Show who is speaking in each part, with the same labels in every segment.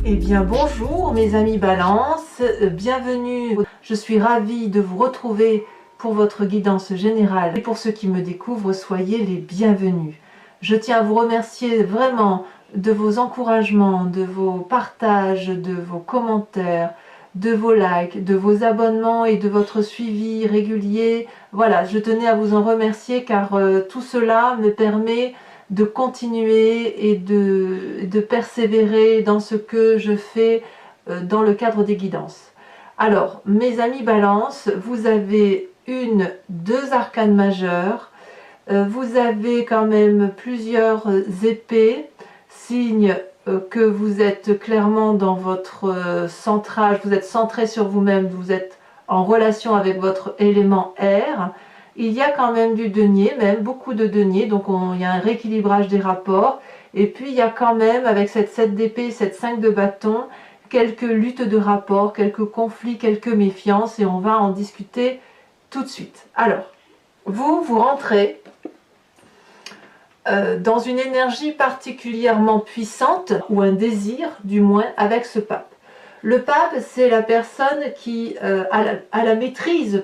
Speaker 1: Eh bien bonjour mes amis Balance, bienvenue. Je suis ravie de vous retrouver pour votre guidance générale. Et pour ceux qui me découvrent, soyez les bienvenus. Je tiens à vous remercier vraiment de vos encouragements, de vos partages, de vos commentaires, de vos likes, de vos abonnements et de votre suivi régulier. Voilà, je tenais à vous en remercier car tout cela me permet de continuer et de persévérer dans ce que je fais dans le cadre des guidances. Alors, mes amis Balance, vous avez deux arcanes majeures, vous avez quand même plusieurs épées, signe que vous êtes clairement dans votre centrage, vous êtes centré sur vous-même, vous êtes en relation avec votre élément air. Il y a quand même du denier, même beaucoup de denier, donc il y a un rééquilibrage des rapports. Et puis il y a quand même, avec cette 7 d'épée, cette 5 de bâton, quelques luttes de rapports, quelques conflits, quelques méfiances, et on va en discuter tout de suite. Alors, vous rentrez dans une énergie particulièrement puissante, ou un désir du moins, avec ce pape. Le pape, c'est la personne qui a la maîtrise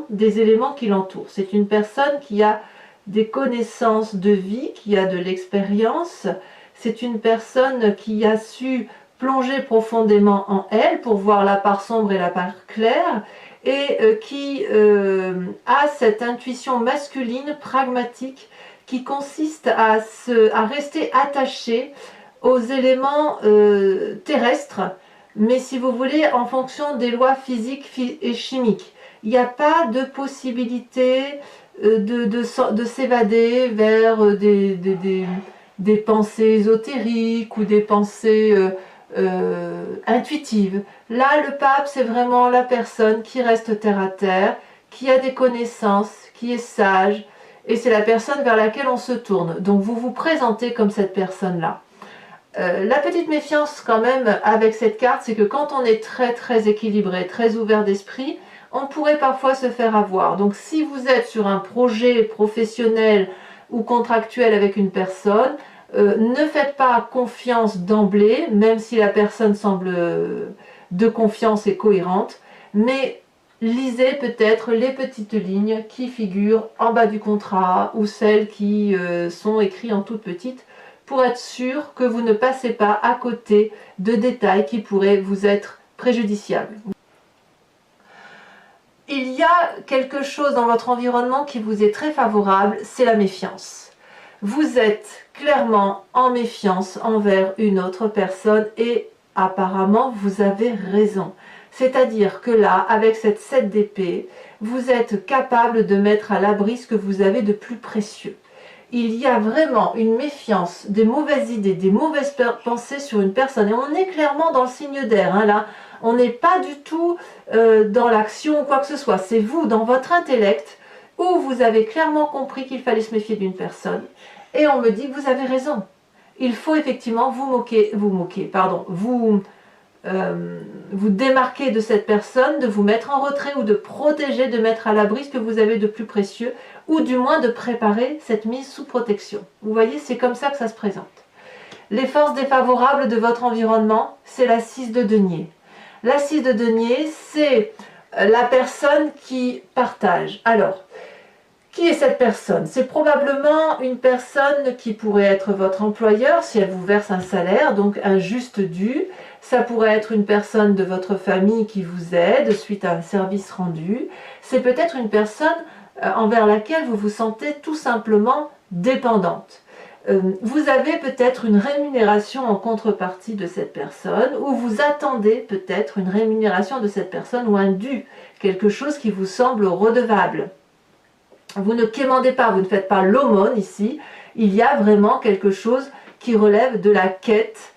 Speaker 1: des éléments qui l'entourent. C'est une personne qui a des connaissances de vie, qui a de l'expérience. C'est une personne qui a su plonger profondément en elle pour voir la part sombre et la part claire, et qui a cette intuition masculine pragmatique qui consiste à rester attaché aux éléments terrestres, mais si vous voulez, en fonction des lois physiques et chimiques. Il n'y a pas de possibilité de s'évader vers des pensées ésotériques ou des pensées intuitives. Là, le pape, c'est vraiment la personne qui reste terre à terre, qui a des connaissances, qui est sage, et c'est la personne vers laquelle on se tourne. Donc vous vous présentez comme cette personne-là. La petite méfiance quand même avec cette carte, c'est que quand on est très équilibré, très ouvert d'esprit, on pourrait parfois se faire avoir. Donc si vous êtes sur un projet professionnel ou contractuel avec une personne, ne faites pas confiance d'emblée, même si la personne semble de confiance et cohérente, mais lisez peut-être les petites lignes qui figurent en bas du contrat ou celles qui sont écrites en toute petite, pour être sûr que vous ne passez pas à côté de détails qui pourraient vous être préjudiciables. Il y a quelque chose dans votre environnement qui vous est très favorable, c'est la méfiance. Vous êtes clairement en méfiance envers une autre personne et apparemment vous avez raison. C'est-à-dire que là, avec cette 7 d'épée, vous êtes capable de mettre à l'abri ce que vous avez de plus précieux. Il y a vraiment une méfiance, des mauvaises idées, des mauvaises pensées sur une personne. Et on est clairement dans le signe d'air, hein, là. On n'est pas du tout dans l'action ou quoi que ce soit. C'est vous, dans votre intellect, où vous avez clairement compris qu'il fallait se méfier d'une personne. Et on me dit que vous avez raison. Il faut effectivement vous démarquer de cette personne, de vous mettre en retrait ou de protéger, de mettre à l'abri ce que vous avez de plus précieux, ou du moins de préparer cette mise sous protection. Vous voyez, c'est comme ça que ça se présente. Les forces défavorables de votre environnement, c'est la 6 de denier. La 6 de denier, c'est la personne qui partage. Alors, qui est cette personne? C'est probablement une personne qui pourrait être votre employeur si elle vous verse un salaire, donc un juste dû. Ça pourrait être une personne de votre famille qui vous aide suite à un service rendu. C'est peut-être une personne envers laquelle vous vous sentez tout simplement dépendante. Vous avez peut-être une rémunération en contrepartie de cette personne, ou vous attendez peut-être une rémunération de cette personne ou un dû, quelque chose qui vous semble redevable. Vous ne quémandez pas, vous ne faites pas l'aumône ici, il y a vraiment quelque chose qui relève de la quête,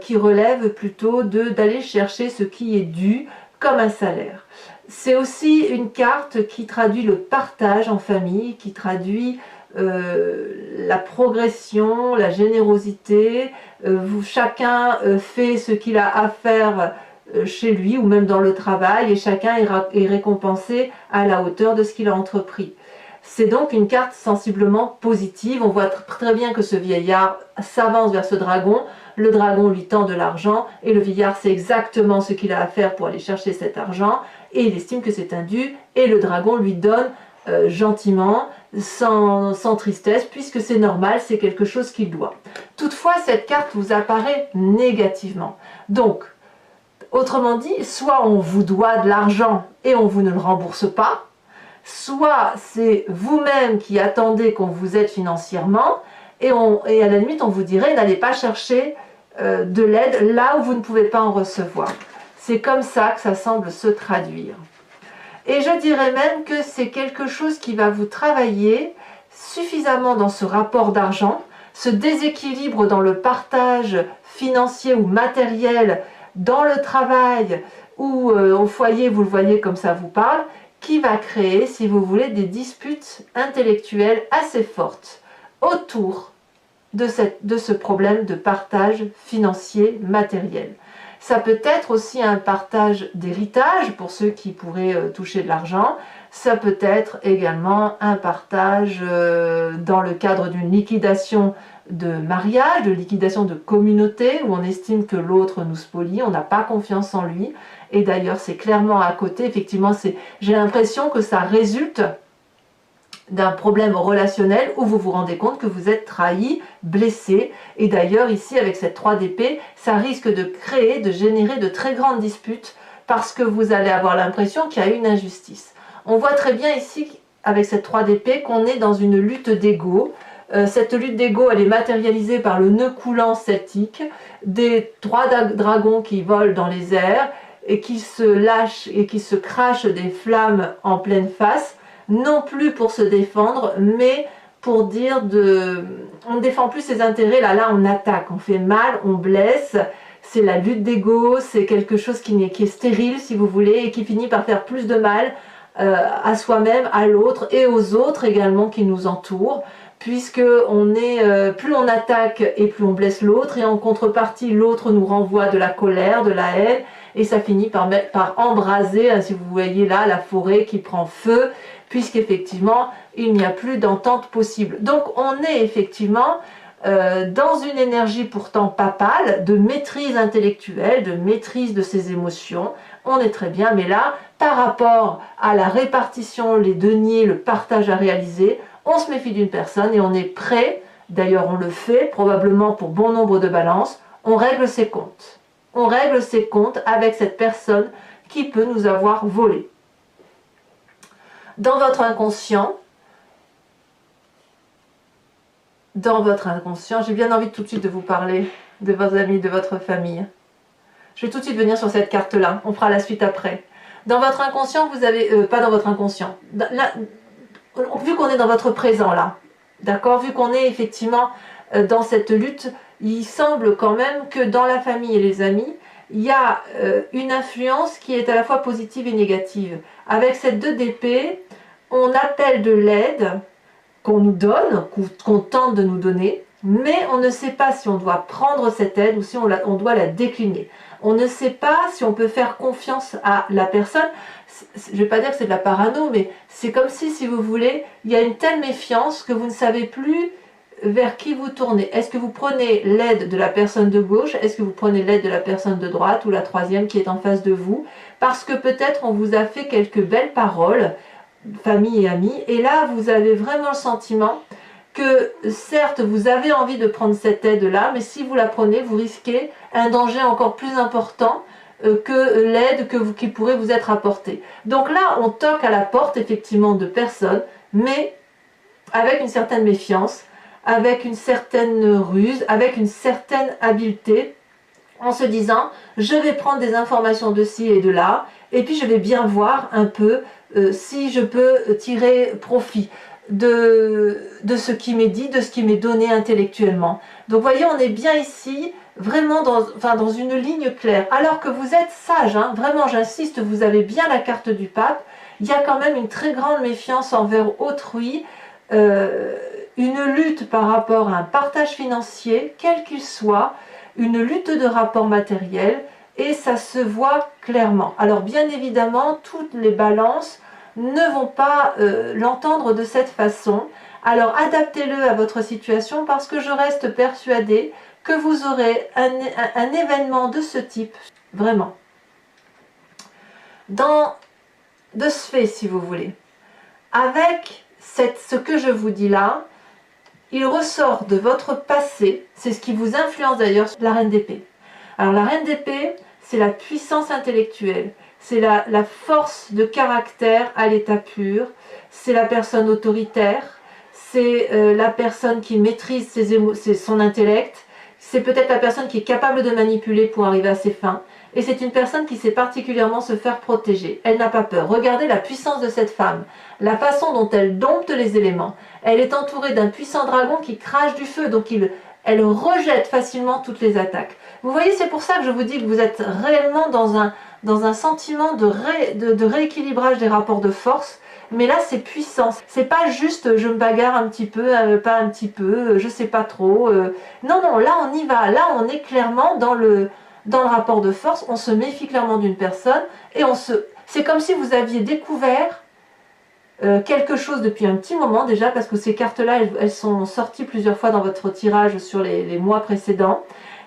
Speaker 1: qui relève plutôt d'aller chercher ce qui est dû comme un salaire. C'est aussi une carte qui traduit le partage en famille, qui traduit la progression, la générosité. Chacun fait ce qu'il a à faire chez lui ou même dans le travail, et chacun est récompensé à la hauteur de ce qu'il a entrepris. C'est donc une carte sensiblement positive. On voit très bien que ce vieillard s'avance vers ce dragon. le dragon lui tend de l'argent et le vieillard sait exactement ce qu'il a à faire pour aller chercher cet argent et il estime que c'est un dû et le dragon lui donne gentiment, sans tristesse, puisque c'est normal, c'est quelque chose qu'il doit. Toutefois, cette carte vous apparaît négativement. Donc, autrement dit, soit on vous doit de l'argent et on vous ne le rembourse pas, soit c'est vous-même qui attendez qu'on vous aide financièrement et à la limite on vous dirait n'allez pas chercher de l'aide là où vous ne pouvez pas en recevoir. C'est comme ça que ça semble se traduire. Et je dirais même que c'est quelque chose qui va vous travailler suffisamment dans ce rapport d'argent, ce déséquilibre dans le partage financier ou matériel, dans le travail ou au foyer, vous le voyez comme ça vous parle, qui va créer, si vous voulez, des disputes intellectuelles assez fortes autour de ce problème de partage financier matériel. Ça peut être aussi un partage d'héritage pour ceux qui pourraient toucher de l'argent. Ça peut être également un partage dans le cadre d'une liquidation de mariage, de liquidation de communauté, où on estime que l'autre nous spolie, on n'a pas confiance en lui. Et d'ailleurs, c'est clairement à côté, effectivement, j'ai l'impression que ça résulte d'un problème relationnel où vous vous rendez compte que vous êtes trahi, blessé. Et d'ailleurs, ici, avec cette 3 d'épée, ça risque de créer, de générer de très grandes disputes parce que vous allez avoir l'impression qu'il y a une injustice. On voit très bien ici, avec cette 3 d'épée, qu'on est dans une lutte d'ego. Cette lutte d'ego, elle est matérialisée par le nœud coulant celtique, des 3 dragons qui volent dans les airs et qui se lâchent et qui se crachent des flammes en pleine face, non plus pour se défendre, mais pour dire on ne défend plus ses intérêts, là on attaque, on fait mal, on blesse, c'est la lutte d'ego, c'est quelque chose qui est stérile si vous voulez, et qui finit par faire plus de mal à soi-même, à l'autre et aux autres également qui nous entourent, puisque plus on attaque et plus on blesse l'autre, et en contrepartie l'autre nous renvoie de la colère, de la haine, et ça finit par embraser, hein, si vous voyez là, la forêt qui prend feu, puisqu'effectivement, il n'y a plus d'entente possible. Donc, on est effectivement dans une énergie pourtant papale, de maîtrise intellectuelle, de maîtrise de ses émotions. On est très bien, mais là, par rapport à la répartition, les deniers, le partage à réaliser, on se méfie d'une personne et on est prêt, d'ailleurs on le fait, probablement pour bon nombre de balances, on règle ses comptes. On règle ses comptes avec cette personne qui peut nous avoir volé. Dans votre inconscient, j'ai bien envie tout de suite de vous parler de vos amis, de votre famille. Je vais tout de suite venir sur cette carte-là, on fera la suite après. Dans votre inconscient, vous avez... pas dans votre inconscient. Là, vu qu'on est dans votre présent là, d'accord, vu qu'on est effectivement dans cette lutte, il semble quand même que dans la famille et les amis, il y a une influence qui est à la fois positive et négative. Avec cette 2 d'épée, on appelle de l'aide qu'on nous donne, qu'on tente de nous donner, mais on ne sait pas si on doit prendre cette aide ou si on doit la décliner. On ne sait pas si on peut faire confiance à la personne. Je ne vais pas dire que c'est de la parano, mais c'est comme si vous voulez, il y a une telle méfiance que vous ne savez plus vers qui vous tournez. Est-ce que vous prenez l'aide de la personne de gauche? Est-ce que vous prenez l'aide de la personne de droite ou la troisième qui est en face de vous? Parce que peut-être on vous a fait quelques belles paroles, famille et amis, et là vous avez vraiment le sentiment que certes vous avez envie de prendre cette aide-là, mais si vous la prenez, vous risquez un danger encore plus important que l'aide qui pourrait vous être apportée. Donc là, on toque à la porte effectivement de personnes, mais avec une certaine méfiance, avec une certaine ruse, avec une certaine habileté, en se disant je vais prendre des informations de ci et de là, et puis je vais bien voir un peu si je peux tirer profit de ce qui m'est dit, de ce qui m'est donné intellectuellement. Donc vous voyez, on est bien ici, vraiment dans une ligne claire, alors que vous êtes sage, hein, vraiment j'insiste, vous avez bien la carte du pape, il y a quand même une très grande méfiance envers autrui, une lutte par rapport à un partage financier, quel qu'il soit, une lutte de rapport matériel, et ça se voit clairement. Alors bien évidemment, toutes les balances ne vont pas l'entendre de cette façon. Alors adaptez-le à votre situation, parce que je reste persuadée que vous aurez un événement de ce type, vraiment, de ce fait, si vous voulez. Avec ce que je vous dis là, il ressort de votre passé, c'est ce qui vous influence d'ailleurs sur la reine d'épée. Alors la reine d'épée, c'est la puissance intellectuelle, c'est la force de caractère à l'état pur, c'est la personne autoritaire, c'est la personne qui maîtrise son intellect, c'est peut-être la personne qui est capable de manipuler pour arriver à ses fins, et c'est une personne qui sait particulièrement se faire protéger. Elle n'a pas peur. Regardez la puissance de cette femme, la façon dont elle dompte les éléments. Elle est entourée d'un puissant dragon qui crache du feu, donc elle rejette facilement toutes les attaques. Vous voyez, c'est pour ça que je vous dis que vous êtes réellement dans un sentiment de rééquilibrage des rapports de force. Mais là, c'est puissant. C'est pas juste je me bagarre un petit peu, pas un petit peu, je sais pas trop. Non, non, là on y va. Là, on est clairement dans le rapport de force. On se méfie clairement d'une personne et c'est comme si vous aviez découvert quelque chose depuis un petit moment déjà, parce que ces cartes-là, elles sont sorties plusieurs fois dans votre tirage sur les mois précédents.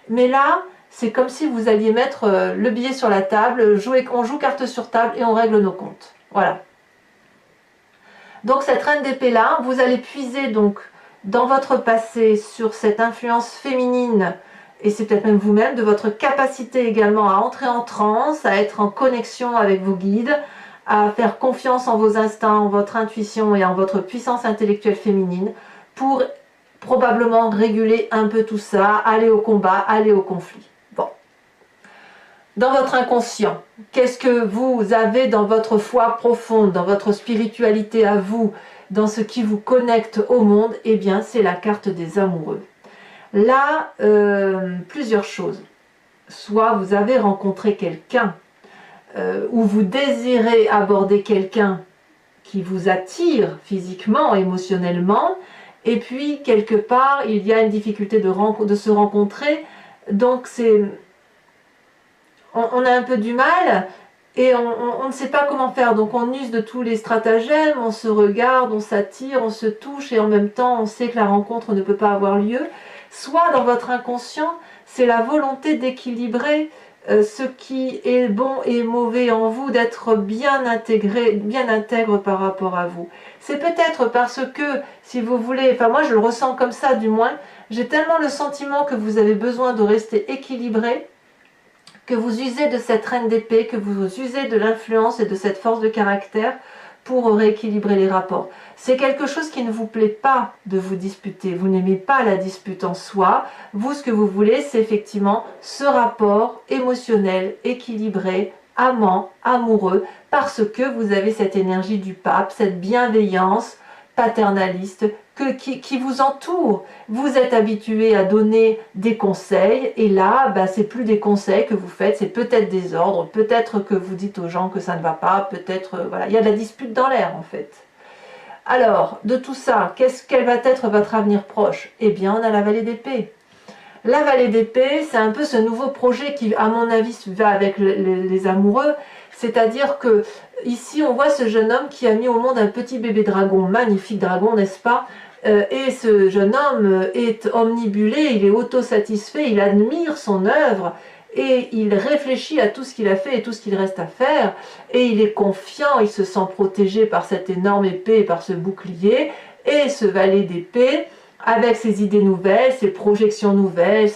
Speaker 1: Mais là, c'est comme si vous alliez mettre le billet sur la table, on joue carte sur table et on règle nos comptes. Voilà. Donc cette reine d'épée là, vous allez puiser donc dans votre passé sur cette influence féminine, et c'est peut-être même vous-même, de votre capacité également à entrer en transe, à être en connexion avec vos guides, à faire confiance en vos instincts, en votre intuition et en votre puissance intellectuelle féminine pour probablement réguler un peu tout ça, aller au combat, aller au conflit. Bon. Dans votre inconscient, qu'est-ce que vous avez dans votre foi profonde, dans votre spiritualité à vous, dans ce qui vous connecte au monde? Eh bien, c'est la carte des amoureux. Là, plusieurs choses. Soit vous avez rencontré quelqu'un, ou vous désirez aborder quelqu'un qui vous attire physiquement, émotionnellement, et puis quelque part, il y a une difficulté de se rencontrer, donc on a un peu du mal, et on ne sait pas comment faire, donc on use de tous les stratagèmes, on se regarde, on s'attire, on se touche, et en même temps, on sait que la rencontre ne peut pas avoir lieu. Soit dans votre inconscient, c'est la volonté d'équilibrer ce qui est bon et mauvais en vous, d'être bien intégré, bien intègre par rapport à vous. C'est peut-être parce que, si vous voulez, enfin moi je le ressens comme ça du moins, j'ai tellement le sentiment que vous avez besoin de rester équilibré, que vous usez de cette reine d'épée, que vous usez de l'influence et de cette force de caractère pour rééquilibrer les rapports. C'est quelque chose qui ne vous plaît pas de vous disputer, vous n'aimez pas la dispute en soi, vous ce que vous voulez c'est effectivement ce rapport émotionnel, équilibré, amant, amoureux, parce que vous avez cette énergie du pape, cette bienveillance paternaliste qui vous entoure. Vous êtes habitué à donner des conseils et là, c'est plus des conseils que vous faites, c'est peut-être des ordres, peut-être que vous dites aux gens que ça ne va pas, peut-être, voilà, il y a de la dispute dans l'air en fait. Alors, de tout ça, quel va être votre avenir proche? Eh bien, on a la vallée d'épée. La vallée d'épée, c'est un peu ce nouveau projet qui, à mon avis, va avec les amoureux. C'est-à-dire que ici, on voit ce jeune homme qui a mis au monde un petit bébé dragon, magnifique dragon, n'est-ce pas? Et ce jeune homme est omnibulé, il est autosatisfait, il admire son œuvre et il réfléchit à tout ce qu'il a fait et tout ce qu'il reste à faire. Et il est confiant, il se sent protégé par cette énorme épée, par ce bouclier. Et ce valet d'épée, avec ses idées nouvelles, ses projections nouvelles,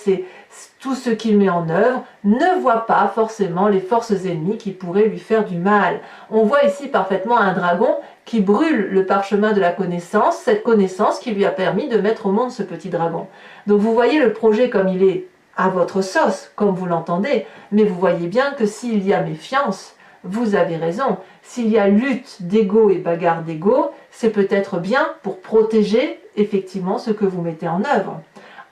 Speaker 1: tout ce qu'il met en œuvre, ne voit pas forcément les forces ennemies qui pourraient lui faire du mal. On voit ici parfaitement un dragon qui brûle le parchemin de la connaissance, cette connaissance qui lui a permis de mettre au monde ce petit dragon. Donc vous voyez le projet comme il est à votre sauce, comme vous l'entendez, mais vous voyez bien que s'il y a méfiance, vous avez raison. S'il y a lutte d'ego et bagarre d'ego, c'est peut-être bien pour protéger effectivement ce que vous mettez en œuvre,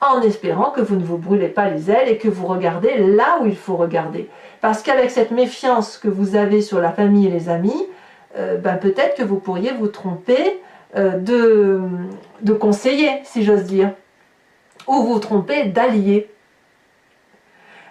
Speaker 1: en espérant que vous ne vous brûlez pas les ailes et que vous regardez là où il faut regarder. Parce qu'avec cette méfiance que vous avez sur la famille et les amis, peut-être que vous pourriez vous tromper de conseiller, si j'ose dire, ou vous tromper d'allié.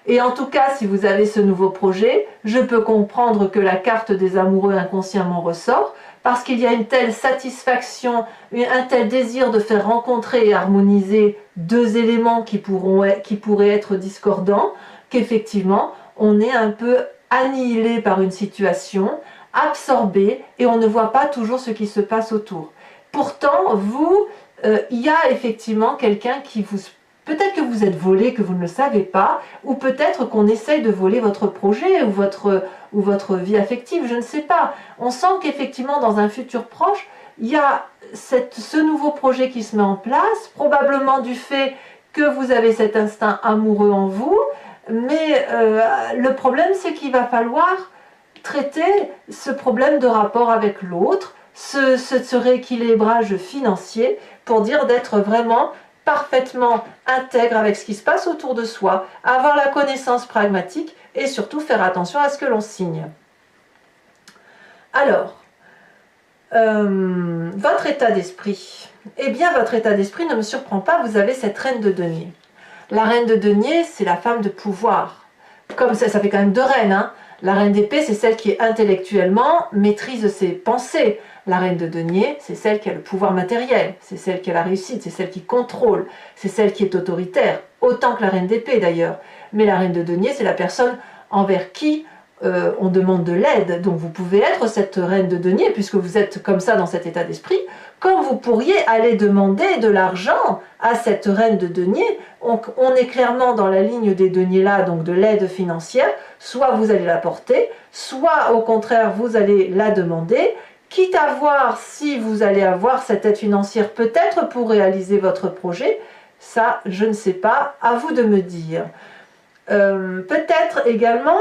Speaker 1: Et en tout cas, si vous avez ce nouveau projet, je peux comprendre que la carte des amoureux inconsciemment ressort, parce qu'il y a une telle satisfaction, un tel désir de faire rencontrer et harmoniser deux éléments qui pourraient être discordants, qu'effectivement, on est un peu annihilé par une situation, absorbé, et on ne voit pas toujours ce qui se passe autour. Pourtant, vous, il y a effectivement quelqu'un qui vous... Peut-être que vous êtes volé, que vous ne le savez pas, ou peut-être qu'on essaye de voler votre projet ou votre vie affective, je ne sais pas. On sent qu'effectivement, dans un futur proche, il y a ce nouveau projet qui se met en place, probablement du fait que vous avez cet instinct amoureux en vous, mais le problème, c'est qu'il va falloir traiter ce problème de rapport avec l'autre, ce rééquilibrage financier, pour dire d'être vraiment parfaitement intègre avec ce qui se passe autour de soi, avoir la connaissance pragmatique et surtout faire attention à ce que l'on signe. Alors, votre état d'esprit. Eh bien, votre état d'esprit ne me surprend pas, vous avez cette reine de denier. La reine de denier, c'est la femme de pouvoir. Comme ça fait quand même deux reines, hein. La reine d'épée, c'est celle qui intellectuellement maîtrise ses pensées. La reine de denier, c'est celle qui a le pouvoir matériel, c'est celle qui a la réussite, c'est celle qui contrôle, c'est celle qui est autoritaire, autant que la reine d'épée d'ailleurs. Mais la reine de denier, c'est la personne envers qui on demande de l'aide. Donc vous pouvez être cette reine de denier, puisque vous êtes comme ça dans cet état d'esprit, comme vous pourriez aller demander de l'argent à cette reine de denier. On est clairement dans la ligne des deniers là, donc de l'aide financière. Soit vous allez l'apporter, soit au contraire vous allez la demander, quitte à voir si vous allez avoir cette aide financière peut-être pour réaliser votre projet. Ça, je ne sais pas, à vous de me dire. Peut-être également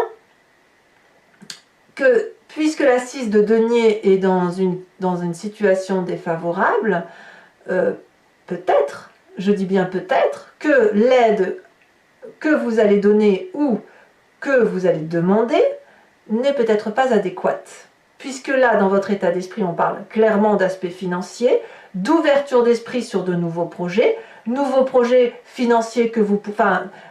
Speaker 1: que, puisque la 6 de denier est dans une situation défavorable, peut-être, je dis bien peut-être, que l'aide que vous allez donner ou que vous allez demander n'est peut-être pas adéquate. Puisque là, dans votre état d'esprit, on parle clairement d'aspect financier, d'ouverture d'esprit sur de nouveaux projets financiers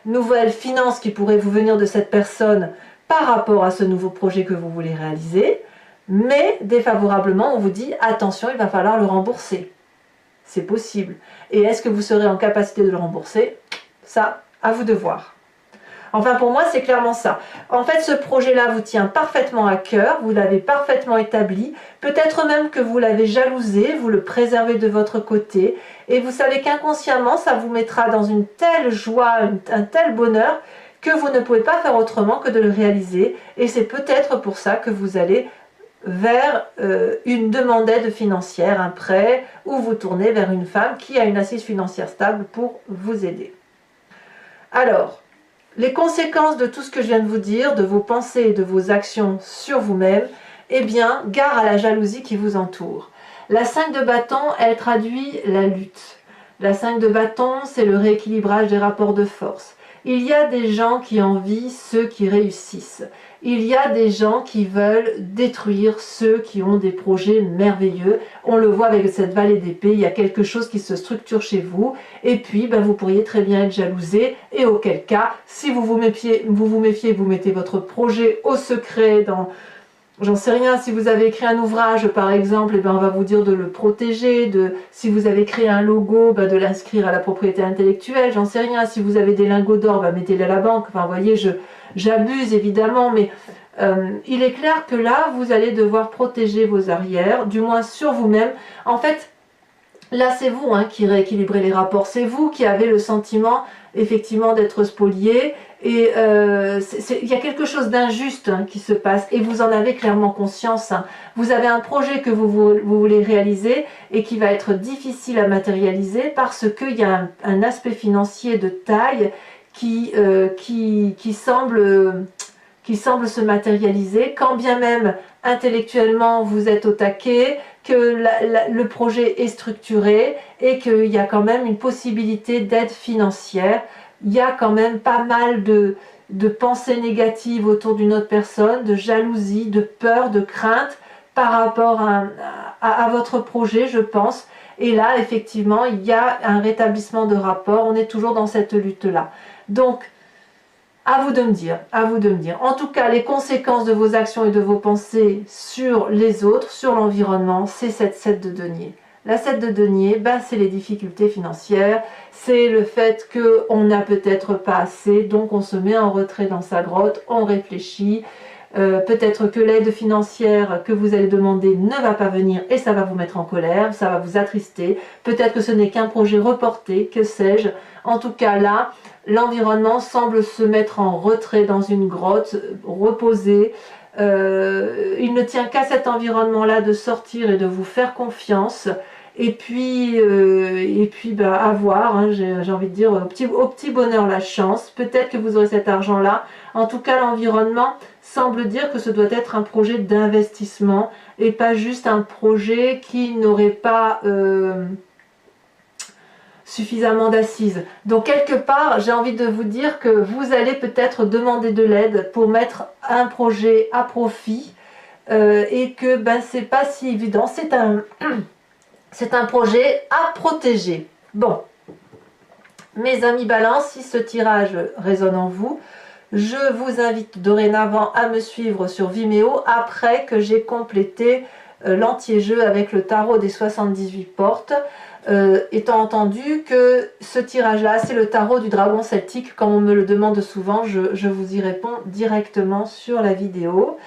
Speaker 1: nouvelles finances qui pourraient vous venir de cette personne par rapport à ce nouveau projet que vous voulez réaliser, mais défavorablement, on vous dit attention, il va falloir le rembourser. C'est possible. Et est-ce que vous serez en capacité de le rembourser? Ça, à vous de voir. Enfin, pour moi, c'est clairement ça. En fait, ce projet-là vous tient parfaitement à cœur, vous l'avez parfaitement établi, peut-être même que vous l'avez jalousé, vous le préservez de votre côté, et vous savez qu'inconsciemment, ça vous mettra dans une telle joie, un tel bonheur, que vous ne pouvez pas faire autrement que de le réaliser, et c'est peut-être pour ça que vous allez vers une demande d'aide financière, un prêt, ou vous tournez vers une femme qui a une assise financière stable pour vous aider. Alors, les conséquences de tout ce que je viens de vous dire, de vos pensées et de vos actions sur vous-même, eh bien, gare à la jalousie qui vous entoure. La 5 de bâton, elle traduit la lutte. La 5 de bâton, c'est le rééquilibrage des rapports de force. Il y a des gens qui envient ceux qui réussissent. Il y a des gens qui veulent détruire ceux qui ont des projets merveilleux. On le voit avec cette vallée d'épée, il y a quelque chose qui se structure chez vous. Et puis, vous pourriez très bien être jalousé. Et auquel cas, si vous vous méfiez, vous mettez votre projet au secret dans... J'en sais rien, si vous avez écrit un ouvrage par exemple, on va vous dire de le protéger, si vous avez créé un logo, de l'inscrire à la propriété intellectuelle, j'en sais rien, si vous avez des lingots d'or, mettez-les à la banque, enfin vous voyez, j'abuse évidemment, mais il est clair que là, vous allez devoir protéger vos arrières, du moins sur vous-même. En fait, là c'est vous qui rééquilibrez les rapports, c'est vous qui avez le sentiment effectivement d'être spolié, et il y a quelque chose d'injuste qui se passe, et vous en avez clairement conscience. Vous avez un projet que vous voulez réaliser et qui va être difficile à matérialiser parce qu'il y a un aspect financier de taille qui semble se matérialiser, quand bien même intellectuellement vous êtes au taquet, que le projet est structuré et qu'il y a quand même une possibilité d'aide financière. Il y a quand même pas mal de pensées négatives autour d'une autre personne, de jalousie, de peur, de crainte par rapport à votre projet, je pense. Et là, effectivement, il y a un rétablissement de rapport. On est toujours dans cette lutte-là. Donc, À vous de me dire, à vous de me dire. En tout cas, les conséquences de vos actions et de vos pensées sur les autres, sur l'environnement, c'est cette 7 de denier. La 7 de denier, ben, c'est les difficultés financières, c'est le fait qu'on n'a peut-être pas assez, donc on se met en retrait dans sa grotte, on réfléchit. Peut-être que l'aide financière que vous allez demander ne va pas venir et ça va vous mettre en colère, ça va vous attrister. Peut-être que ce n'est qu'un projet reporté, que sais-je. En tout cas là, l'environnement semble se mettre en retrait dans une grotte, reposé. Il ne tient qu'à cet environnement-là de sortir et de vous faire confiance. Et puis bah, à voir, hein, j'ai envie de dire, au petit bonheur la chance. Peut-être que vous aurez cet argent-là. En tout cas, l'environnement semble dire que ce doit être un projet d'investissement et pas juste un projet qui n'aurait pas suffisamment d'assises. Donc quelque part, j'ai envie de vous dire que vous allez peut-être demander de l'aide pour mettre un projet à profit et que ben, c'est pas si évident. C'est un projet à protéger. Bon, mes amis Balance, si ce tirage résonne en vous, je vous invite dorénavant à me suivre sur Vimeo après que j'ai complété l'anti-jeu avec le tarot des 78 portes, étant entendu que ce tirage-là, c'est le tarot du dragon celtique, comme on me le demande souvent, je vous y réponds directement sur la vidéo.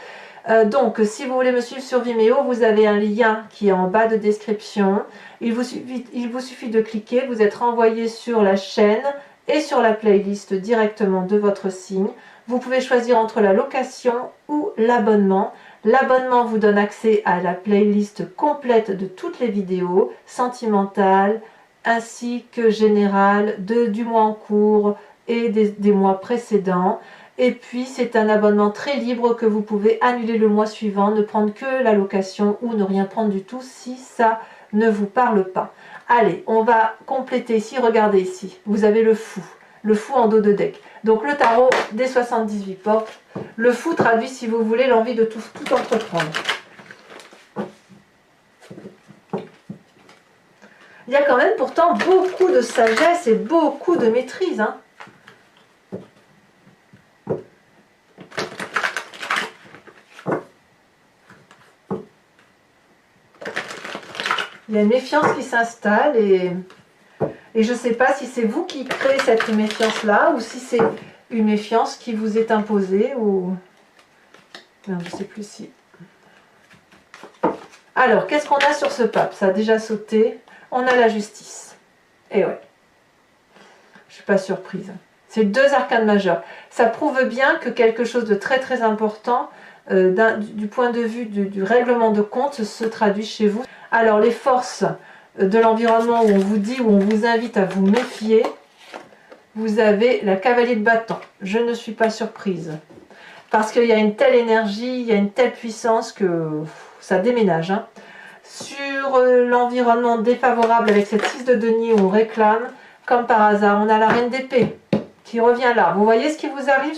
Speaker 1: Donc, si vous voulez me suivre sur Vimeo, vous avez un lien qui est en bas de description. Il vous suffit de cliquer, vous êtes renvoyé sur la chaîne et sur la playlist directement de votre signe. Vous pouvez choisir entre la location ou l'abonnement. L'abonnement vous donne accès à la playlist complète de toutes les vidéos, sentimentales ainsi que générales, du mois en cours et des mois précédents. Et puis c'est un abonnement très libre que vous pouvez annuler le mois suivant, ne prendre que la location ou ne rien prendre du tout si ça ne vous parle pas. Allez, on va compléter ici, regardez ici, vous avez le fou en dos de deck. Donc le tarot des 78 portes, le fou traduit si vous voulez l'envie de tout entreprendre. Il y a quand même pourtant beaucoup de sagesse et beaucoup de maîtrise, hein. Il y a une méfiance qui s'installe et je ne sais pas si c'est vous qui créez cette méfiance-là ou si c'est une méfiance qui vous est imposée ou... Non, je ne sais plus si... Alors, qu'est-ce qu'on a sur ce pape? Ça a déjà sauté. On a la justice. Et ouais. Je ne suis pas surprise. C'est deux arcanes majeures. Ça prouve bien que quelque chose de très très important du point de vue du règlement de compte se traduit chez vous. Alors les forces de l'environnement où on vous dit, où on vous invite à vous méfier, vous avez la cavalier de bâton. Je ne suis pas surprise. Parce qu'il y a une telle énergie, il y a une telle puissance que ça déménage. Hein. Sur l'environnement défavorable avec cette 6 de denier où on réclame, comme par hasard, on a la reine d'épée qui revient là. Vous voyez ce qui vous arrive,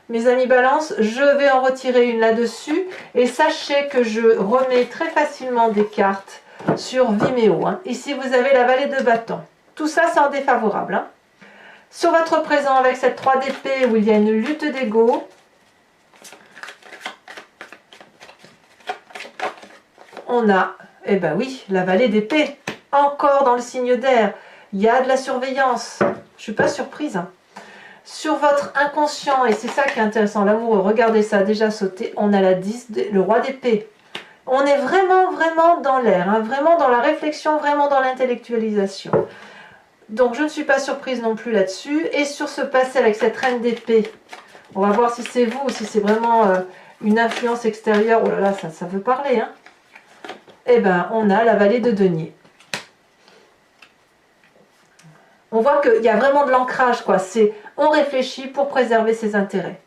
Speaker 1: mes amis Balance, je vais en retirer une là-dessus et sachez que je remets très facilement des cartes sur Vimeo. Hein. Ici, vous avez la vallée de bâton. Tout ça, c'est en défavorable. Hein. Sur votre présent, avec cette 3 d'épée où il y a une lutte d'ego, on a, eh ben oui, la vallée d'épée. Encore dans le signe d'air. Il y a de la surveillance. Je ne suis pas surprise. Hein. Sur votre inconscient, et c'est ça qui est intéressant, l'amoureux, regardez ça, déjà sauté, on a la 10, le roi d'épée. On est vraiment, vraiment dans l'air, hein, vraiment dans la réflexion, vraiment dans l'intellectualisation. Donc je ne suis pas surprise non plus là-dessus. Et sur ce passé avec cette reine d'épée, on va voir si c'est vous ou si c'est vraiment une influence extérieure. Oh là là, ça veut parler. Hein. Eh bien, on a la vallée de denier. On voit qu'il y a vraiment de l'ancrage, quoi. C'est on réfléchit pour préserver ses intérêts.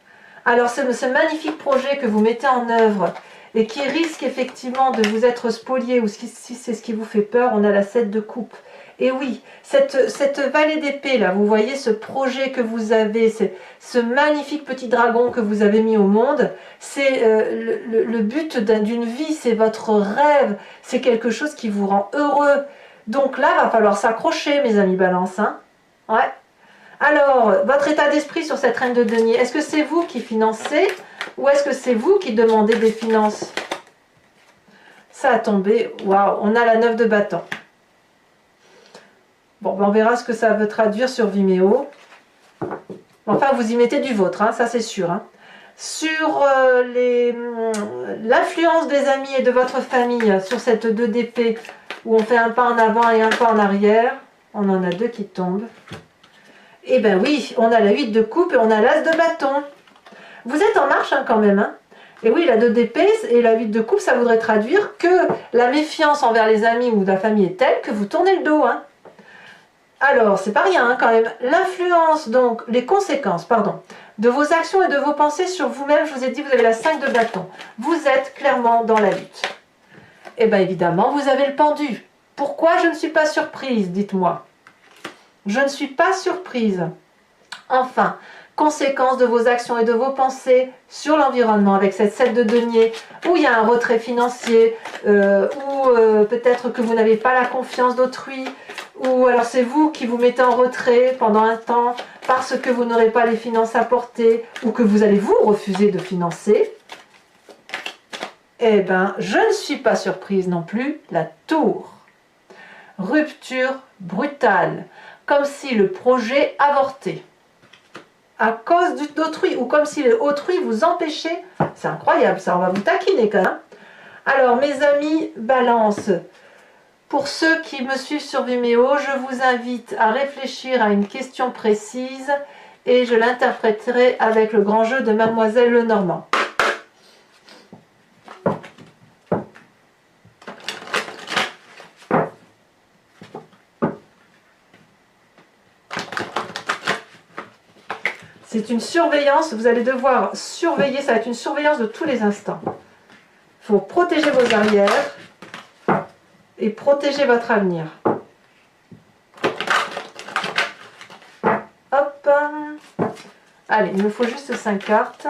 Speaker 1: Alors, ce magnifique projet que vous mettez en œuvre et qui risque effectivement de vous être spolié, ou si c'est ce qui vous fait peur, on a la 7 de coupe. Et oui, cette vallée d'épée, là, vous voyez ce projet que vous avez, ce magnifique petit dragon que vous avez mis au monde, c'est le but d'une vie, c'est votre rêve, c'est quelque chose qui vous rend heureux. Donc là, il va falloir s'accrocher, mes amis Balance. Hein, ouais. Alors, votre état d'esprit sur cette reine de denier, est-ce que c'est vous qui financez ou est-ce que c'est vous qui demandez des finances? Ça a tombé, waouh, on a la 9 de bâton. Bon, ben on verra ce que ça veut traduire sur Vimeo. Enfin, vous y mettez du vôtre, hein, ça c'est sûr. Hein. Sur l'influence des amis et de votre famille sur cette 2 d'épée, où on fait un pas en avant et un pas en arrière, on en a 2 qui tombent. Eh bien oui, on a la 8 de coupe et on a l'as de bâton. Vous êtes en marche hein, quand même. Hein. Et oui, la 2 d'épée et la 8 de coupe, ça voudrait traduire que la méfiance envers les amis ou la famille est telle que vous tournez le dos. Hein. Alors, c'est pas rien hein, quand même. L'influence, donc, les conséquences, pardon, de vos actions et de vos pensées sur vous-même, je vous ai dit, vous avez la 5 de bâton. Vous êtes clairement dans la lutte. Et bien évidemment, vous avez le pendu. Pourquoi je ne suis pas surprise, dites-moi. Je ne suis pas surprise. Enfin, conséquence de vos actions et de vos pensées sur l'environnement avec cette 7 de denier où il y a un retrait financier, ou peut-être que vous n'avez pas la confiance d'autrui, ou alors c'est vous qui vous mettez en retrait pendant un temps parce que vous n'aurez pas les finances à porter ou que vous allez vous refuser de financer. Eh bien, je ne suis pas surprise non plus, la tour. Rupture brutale, comme si le projet avortait. À cause d'autrui, ou comme si autrui vous empêchait. C'est incroyable, ça, on va vous taquiner quand même. Alors, mes amis Balance, pour ceux qui me suivent sur Vimeo, je vous invite à réfléchir à une question précise et je l'interpréterai avec le grand jeu de Mademoiselle Lenormand. C'est une surveillance, vous allez devoir surveiller, ça va être une surveillance de tous les instants. Il faut protéger vos arrières et protéger votre avenir. Hop. Allez, il me faut juste 5 cartes.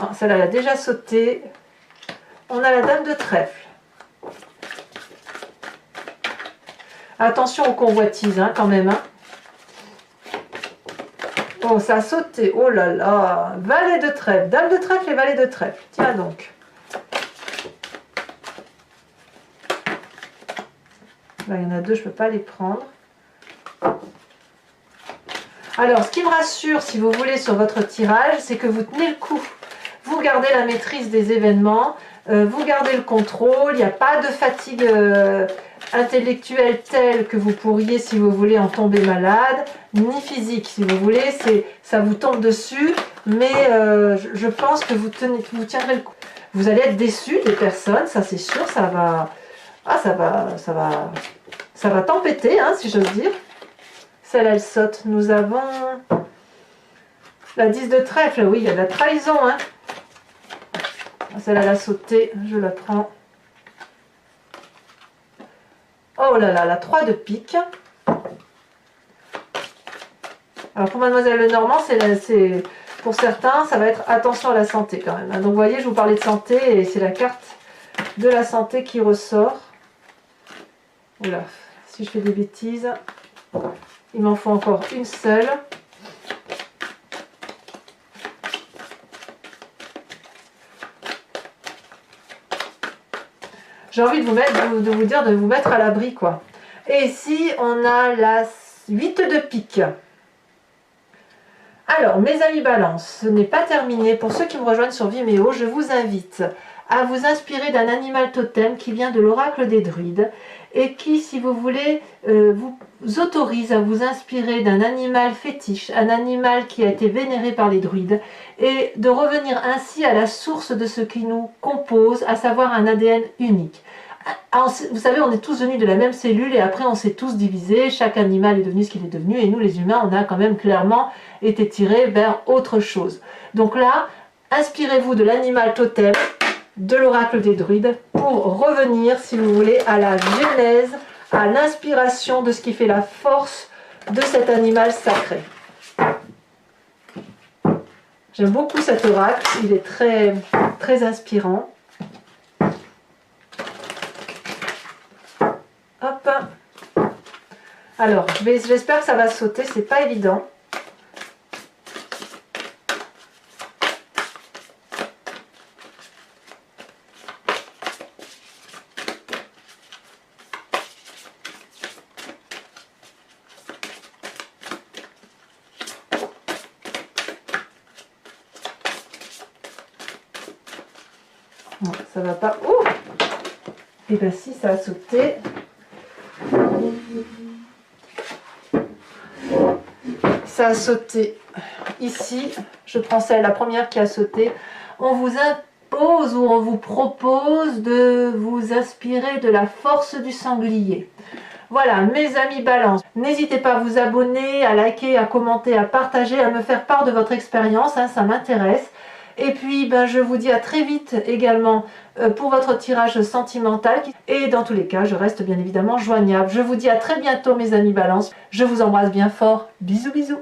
Speaker 1: Oh, celle-là, elle a déjà sauté. On a la dame de trèfle. Attention aux convoitises, hein, quand même. Hein. Oh, ça a sauté. Oh là là. Valet de trèfle. Dame de trèfle et valet de trèfle. Tiens donc. Là, il y en a 2, je ne peux pas les prendre. Alors, ce qui me rassure, si vous voulez, sur votre tirage, c'est que vous tenez le coup. Vous gardez la maîtrise des événements, vous gardez le contrôle, il n'y a pas de fatigue intellectuelle telle que vous pourriez, si vous voulez, en tomber malade, ni physique, si vous voulez, ça vous tombe dessus, mais je pense que vous tiendrez le coup. Vous allez être déçu des personnes, ça c'est sûr, ça va tempêter, hein, si j'ose dire. Celle-là, elle saute. Nous avons la 10 de trèfle, oui, il y a de la trahison, hein. Celle-là, elle a sauté, je la prends. Oh là là, la 3 de pique. Alors pour Mademoiselle Lenormand, pour certains, ça va être attention à la santé quand même. Donc vous voyez, je vous parlais de santé et c'est la carte de la santé qui ressort. Oula, si je fais des bêtises, il m'en faut encore une seule. J'ai envie de vous dire de vous mettre à l'abri, quoi. Et ici, on a la 8 de pique. Alors, mes amis Balance, ce n'est pas terminé. Pour ceux qui me rejoignent sur Vimeo, je vous invite à vous inspirer d'un animal totem qui vient de l'oracle des druides et qui, si vous voulez, vous autorise à vous inspirer d'un animal fétiche, un animal qui a été vénéré par les druides, et de revenir ainsi à la source de ce qui nous compose, à savoir un ADN unique. Alors, vous savez, on est tous venus de la même cellule et après on s'est tous divisés, chaque animal est devenu ce qu'il est devenu et nous les humains, on a quand même clairement été tirés vers autre chose. Donc là, inspirez-vous de l'animal totem, de l'oracle des druides, pour revenir, si vous voulez, à la genèse, à l'inspiration de ce qui fait la force de cet animal sacré. J'aime beaucoup cet oracle, il est très, très inspirant. Hop. Alors, j'espère que ça va sauter, c'est pas évident. Non, ça va pas. Ouh! Et bien si, ça a sauté. Ça a sauté ici. Je prends celle, la première qui a sauté. On vous impose ou on vous propose de vous inspirer de la force du sanglier. Voilà, mes amis Balance, n'hésitez pas à vous abonner, à liker, à commenter, à partager, à me faire part de votre expérience, hein, ça m'intéresse. Et puis, ben, je vous dis à très vite également pour votre tirage sentimental. Et dans tous les cas, je reste bien évidemment joignable. Je vous dis à très bientôt mes amis Balance. Je vous embrasse bien fort. Bisous, bisous.